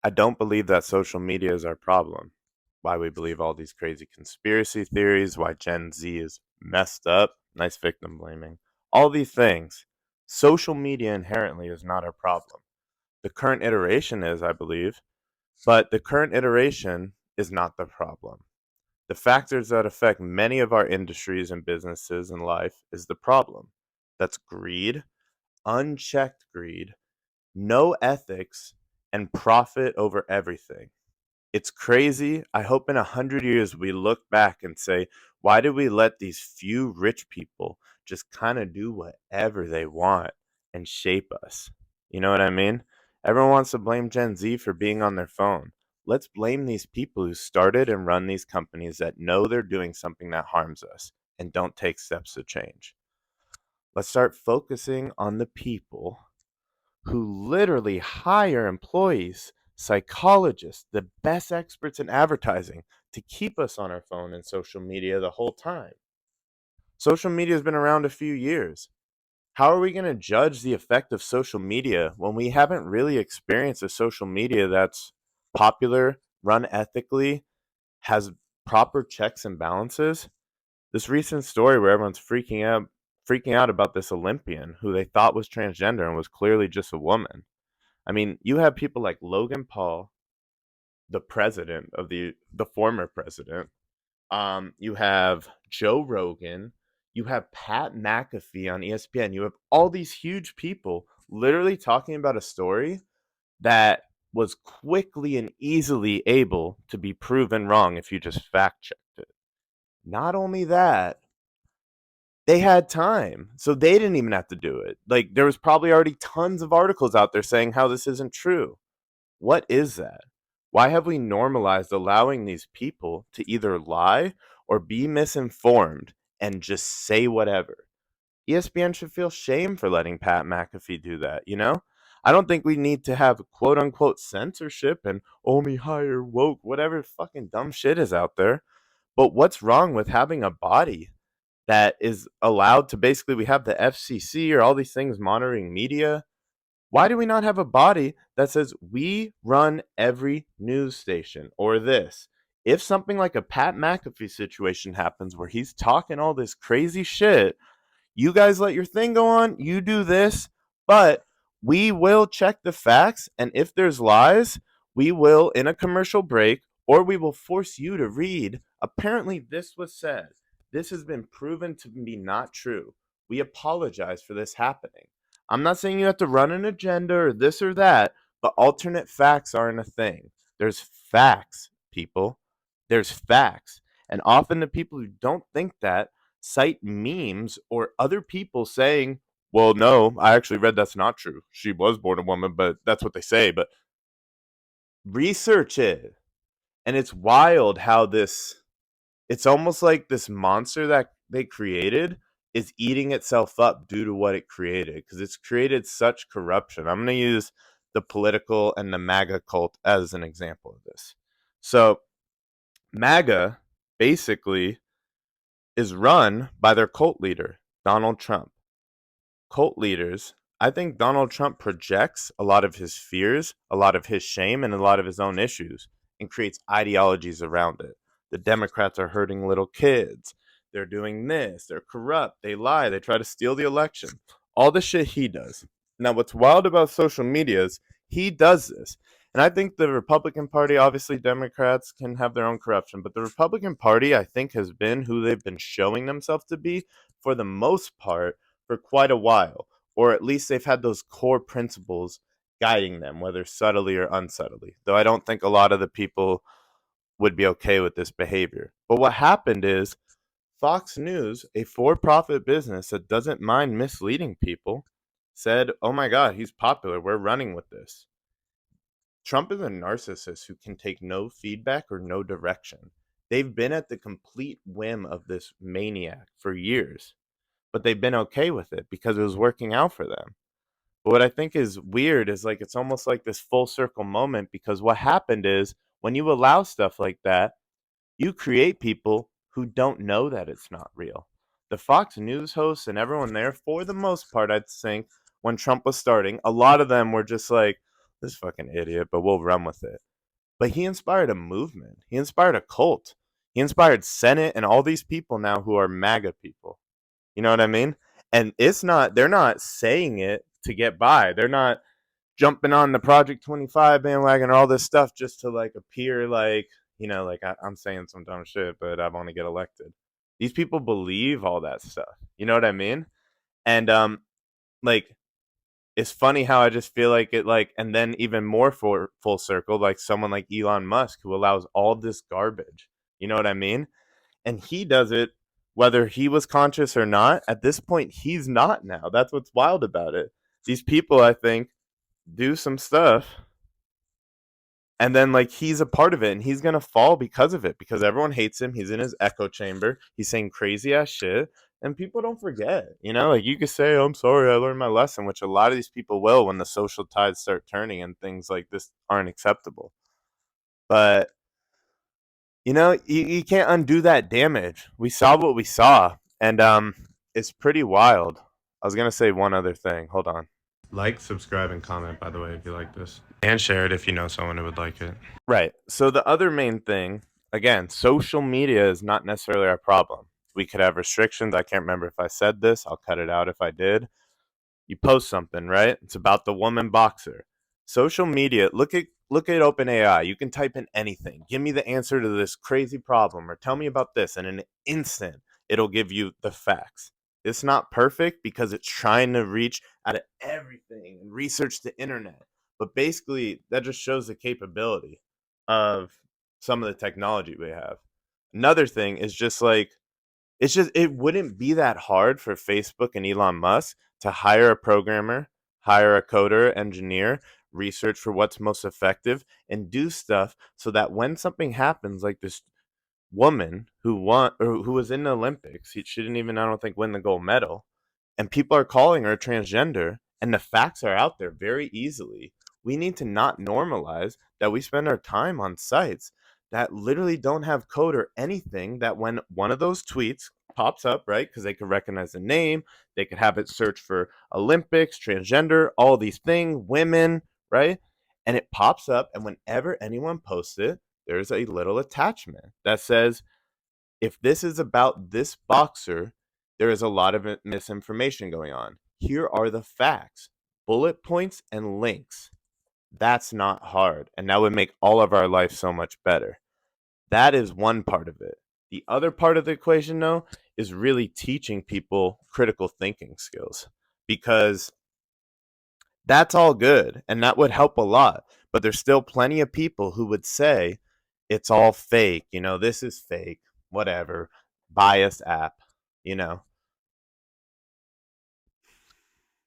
I don't believe that social media is our problem. Why we believe all these crazy conspiracy theories, why Gen Z is messed up, nice victim blaming, all these things. Social media inherently is not our problem. The current iteration is, I believe, but the current iteration is not the problem. The factors that affect many of our industries and businesses in life is the problem. That's greed, unchecked greed, no ethics, and profit over everything. It's crazy. I hope in 100 years we look back and say, why did we let these few rich people just kind of do whatever they want and shape us? You know what I mean? Everyone wants to blame Gen Z for being on their phone. Let's blame these people who started and run these companies that know they're doing something that harms us and don't take steps to change. Let's start focusing on the people who literally hire employees, psychologists, the best experts in advertising to keep us on our phone and social media the whole time. Social media has been around a few years. How are we going to judge the effect of social media when we haven't really experienced a social media that's popular, run ethically, has proper checks and balances? This recent story where everyone's freaking out about this Olympian who they thought was transgender and was clearly just a woman. I mean, you have people like Logan Paul, the president of the former president. You have Joe Rogan. You have Pat McAfee on ESPN. You have all these huge people literally talking about a story that was quickly and easily able to be proven wrong if you just fact checked it. Not only that, they had time, so they didn't even have to do it. Like there was probably already tons of articles out there saying how this isn't true. What is that? Why have we normalized allowing these people to either lie or be misinformed and just say whatever? ESPN should feel shame for letting Pat McAfee do that, you know? I don't think we need to have quote unquote censorship and only hire woke, whatever fucking dumb shit is out there. But what's wrong with having a body that is allowed to basically, we have the FCC or all these things monitoring media? Why do we not have a body that says we run every news station or this? If something like a Pat McAfee situation happens where he's talking all this crazy shit, you guys let your thing go on, you do this, but we will check the facts. And if there's lies, we will, in a commercial break, or we will force you to read. Apparently, this was said. This has been proven to be not true. We apologize for this happening. I'm not saying you have to run an agenda or this or that, but alternate facts aren't a thing. There's facts, people. There's facts. And often the people who don't think that cite memes or other people saying, well, no, I actually read that's not true. She was born a woman, but that's what they say. But research it. And it's wild how it's almost like this monster that they created is eating itself up due to what it created because it's created such corruption. I'm going to use the political and the MAGA cult as an example of this. So, MAGA basically is run by their cult leader, Donald Trump. Cult leaders, I think Donald Trump projects a lot of his fears, a lot of his shame, and a lot of his own issues and creates ideologies around it. The Democrats are hurting little kids. They're doing this. They're corrupt. They lie. They try to steal the election. All the shit he does. Now, what's wild about social media is he does this. And I think the Republican Party, obviously, Democrats can have their own corruption, but the Republican Party, I think, has been who they've been showing themselves to be for the most part for quite a while, or at least they've had those core principles guiding them, whether subtly or unsubtly. Though I don't think a lot of the people would be okay with this behavior. But what happened is Fox News, a for profit business that doesn't mind misleading people, said, oh my God, he's popular. We're running with this. Trump is a narcissist who can take no feedback or no direction. They've been at the complete whim of this maniac for years, but they've been okay with it because it was working out for them. But what I think is weird is like it's almost like this full circle moment because what happened is when you allow stuff like that, you create people who don't know that it's not real. The Fox News hosts and everyone there, for the most part, I'd think, when Trump was starting, a lot of them were just like, this fucking idiot, but we'll run with it. But he inspired a movement. He inspired a cult. He inspired Senate and all these people now who are MAGA people. You know what I mean? And it's not, they're not saying it to get by. They're not jumping on the Project 25 bandwagon or all this stuff just to like appear like, like I'm saying some dumb shit, but I want to get elected. These people believe all that stuff. You know what I mean? And like it's funny how I just feel like it like, and then even more for full circle, like someone like Elon Musk who allows all this garbage. You know what I mean? And he does it whether he was conscious or not. At this point, he's not now. That's what's wild about it. These people, I think, do some stuff and then like he's a part of it and he's gonna fall because of it because everyone hates him. He's in his echo chamber. He's saying crazy ass shit and people don't forget. Like you could say, I'm sorry, I learned my lesson, which a lot of these people will when the social tides start turning and things like this aren't acceptable. But you can't undo that damage. We saw what we saw, and it's pretty wild. I was gonna say one other thing. Hold on. Like, subscribe, and comment, by the way, if you like this. And share it if you know someone who would like it. Right. So the other main thing, again, social media is not necessarily our problem. We could have restrictions. I can't remember if I said this. I'll cut it out if I did. You post something, right? It's about the woman boxer. Social media, look at OpenAI. You can type in anything. Give me the answer to this crazy problem or tell me about this. And in an instant, it'll give you the facts. It's not perfect because it's trying to reach out of everything and research the internet. But basically, that just shows the capability of some of the technology we have. Another thing is just like, it wouldn't be that hard for Facebook and Elon Musk to hire a programmer, hire a coder, engineer, research for what's most effective, and do stuff so that when something happens, like this woman who won or who was in the Olympics, she didn't even, I don't think, win the gold medal, and people are calling her transgender, and the facts are out there very easily. We need to not normalize that we spend our time on sites that literally don't have code or anything, that when one of those tweets pops up, right? Because they could recognize the name, they could have it search for Olympics, transgender, all these things, women, right? And it pops up, and whenever anyone posts it, there's a little attachment that says, if this is about this boxer, there is a lot of misinformation going on. Here are the facts, bullet points, and links. That's not hard. And that would make all of our life so much better. That is one part of it. The other part of the equation, though, is really teaching people critical thinking skills because that's all good and that would help a lot. But there's still plenty of people who would say it's all fake. This is fake, whatever, biased app, you know.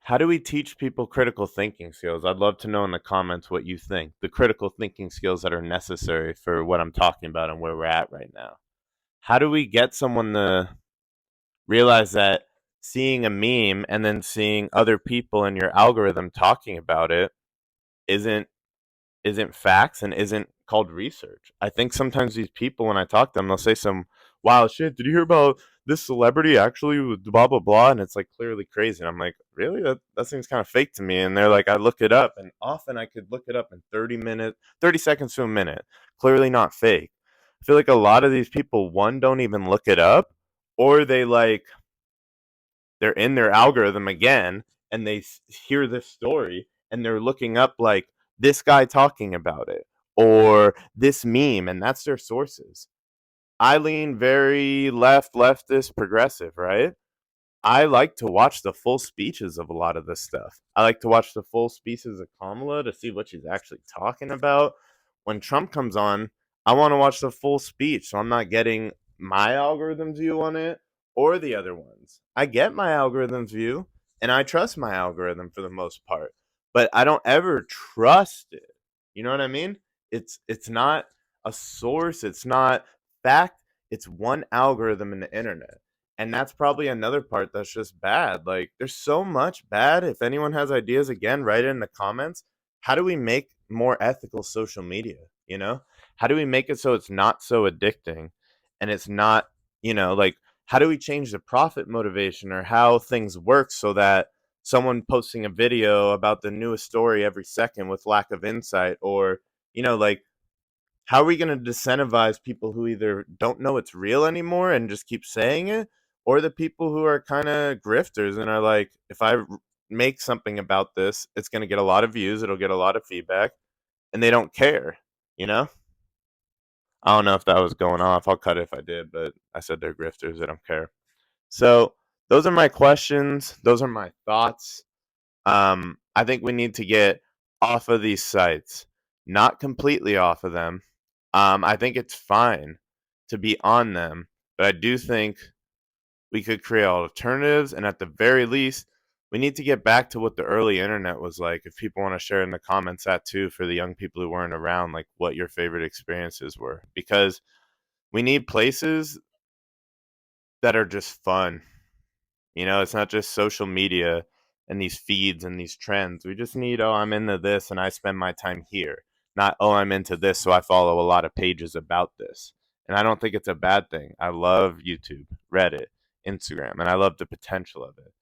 How do we teach people critical thinking skills? I'd love to know in the comments what you think. The critical thinking skills that are necessary for what I'm talking about and where we're at right now. How do we get someone to realize that seeing a meme and then seeing other people in your algorithm talking about it isn't isn't facts and isn't called research? I think sometimes these people, when I talk to them, they'll say some wild shit. Did you hear about this celebrity actually with blah blah blah? And it's like clearly crazy. And I'm like, really? That seems kind of fake to me. And they're like, I look it up, and often I could look it up in 30 minutes, 30 seconds to a minute. Clearly not fake. I feel like a lot of these people, one, don't even look it up, or they're in their algorithm again and they hear this story and they're looking up like this guy talking about it or this meme, and that's their sources. I lean very leftist, progressive, right? I like to watch the full speeches of a lot of this stuff. I like to watch the full speeches of Kamala to see what she's actually talking about. When Trump comes on, I want to watch the full speech, so I'm not getting my algorithm's view on it or the other ones. I get my algorithm's view and I trust my algorithm for the most part, but I don't ever trust it. You know what I mean? It's not a source, it's not fact, it's one algorithm in the internet. And that's probably another part that's just bad. Like, there's so much bad. If anyone has ideas, again, write it in the comments. How do we make more ethical social media? How do we make it so it's not so addicting and it's not, like, how do we change the profit motivation or how things work so that someone posting a video about the newest story every second with lack of insight, or like, how are we going to disincentivize people who either don't know it's real anymore and just keep saying it, or the people who are kind of grifters and are like, if make something about this, it's going to get a lot of views, it'll get a lot of feedback, and they don't care, you know? I don't know if that was going off. I'll cut it if I did, but I said they're grifters. They don't care. So those are my questions. Those are my thoughts. I think we need to get off of these sites, not completely off of them. I think it's fine to be on them, but I do think we could create alternatives, and at the very least, we need to get back to what the early internet was like. If people want to share in the comments that too, for the young people who weren't around, like what your favorite experiences were, because we need places that are just fun. It's not just social media and these feeds and these trends. We just need, oh, I'm into this and I spend my time here. Not, oh, I'm into this, so I follow a lot of pages about this. And I don't think it's a bad thing. I love YouTube, Reddit, Instagram, and I love the potential of it.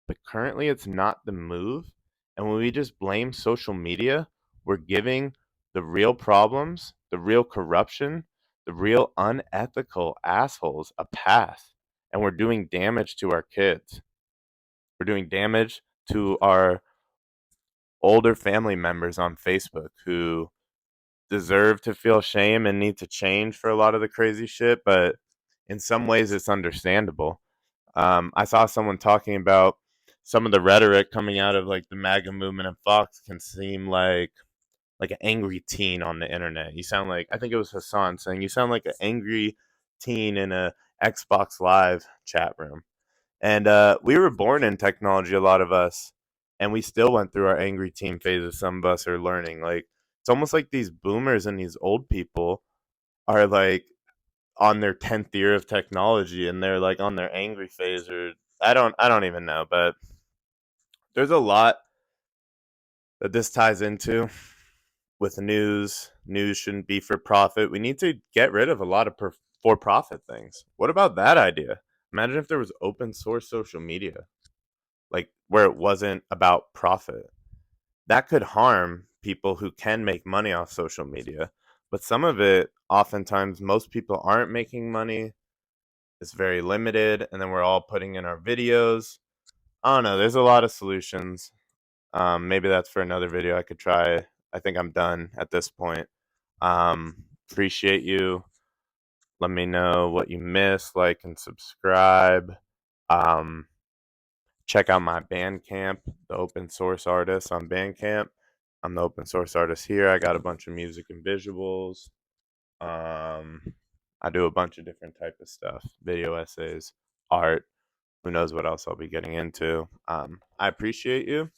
But currently, it's not the move. And when we just blame social media, we're giving the real problems, the real corruption, the real unethical assholes a pass. And we're doing damage to our kids. We're doing damage to our older family members on Facebook who deserve to feel shame and need to change for a lot of the crazy shit. But in some ways, it's understandable. I saw someone talking about some of the rhetoric coming out of like the MAGA movement and Fox can seem like an angry teen on the internet. You sound like, I think it was Hassan saying, you sound like an angry teen in a Xbox Live chat room. And we were born in technology, a lot of us, and we still went through our angry teen phases. Some of us are learning. Like, it's almost like these boomers and these old people are like on their 10th year of technology and they're like on their angry phase, or I don't even know, but there's a lot that this ties into with news. News shouldn't be for profit. We need to get rid of a lot of for profit things. What about that idea? Imagine if there was open source social media, like where it wasn't about profit. That could harm people who can make money off social media. But some of it, oftentimes, most people aren't making money. It's very limited, and then we're all putting in our videos. I don't know. There's a lot of solutions. Maybe that's for another video I could try. I think I'm done at this point. Appreciate you. Let me know what you missed. Like and subscribe. Um, Check out my Bandcamp, the open source artist on Bandcamp. I'm the open source artist here. I got a bunch of music and visuals. Um, I do a bunch of different type of stuff, video essays, art. Who knows what else I'll be getting into. I appreciate you.